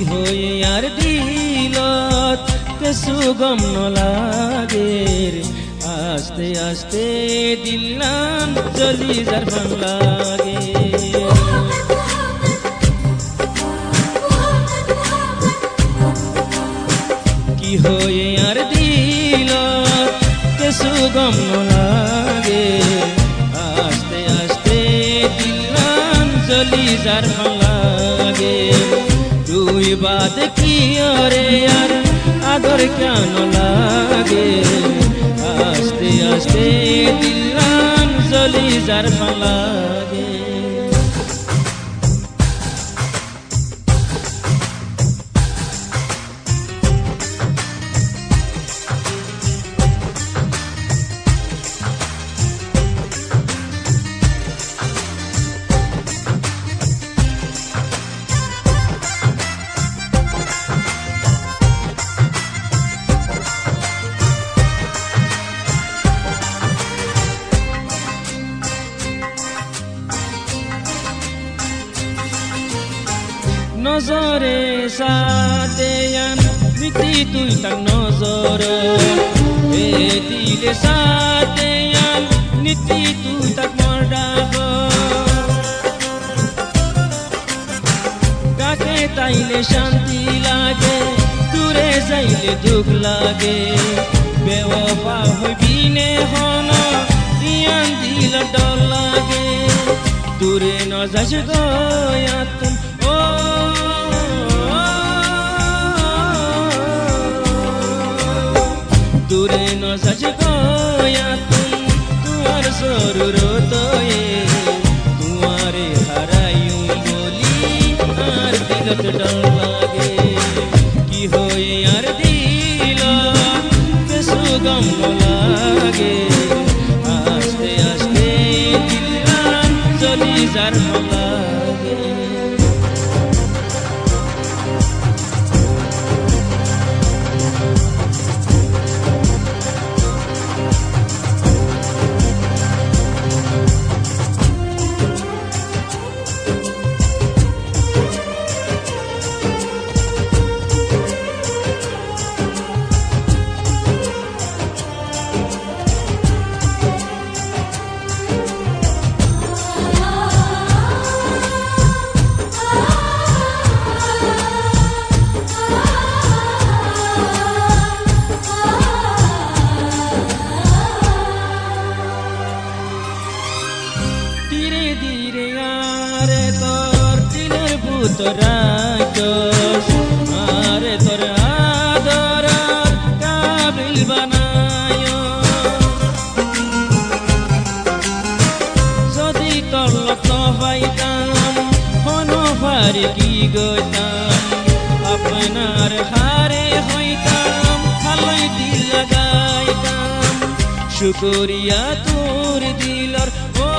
হয়ে আর দিলত কিছু গম নলাগে আস্তে আস্তে দিলাম চলি যার ভান লাগে কি হয়ে আর দিলত কিছু গম নলাগে আস্তে আস্তে দিলাম চলি যার ভান লাগে তুই বাদ কি রে আর আদর কেন লাগে আস্তে আস্তে দিলাম চলি যার ভান লাগে নজরে সাদেয়ান মিটি তুই তাক নজর এ দিলে সাদেয়ান নীতি তুই তাক মরডাব কাকে তাইলে শান্তি লাগে দূরে যাইলে দুঃখ লাগে বেওয়াফা হইবিনে হন ইয়ান দিল ডর লাগে দূরে ন যাস গয়াতুন দূরে ন যাস গয়াতুন তুয়ার জরুরত তুয়ারে হারাইউ বলি আর দিলত ডর লাগে কি হয়ে আর দিল কিছু গম লাগে আস্তে আস্তে দিলাম চলি যার লাগে রাখস আরে তোর আদর কাবিল বানায় যদি তোর লক্ষ পাইতাম হন পারে কি গইতাম আপনার হারে হইতাম ভালোই দিল লাগাইতাম শুকরিয়া তোর দিলর ও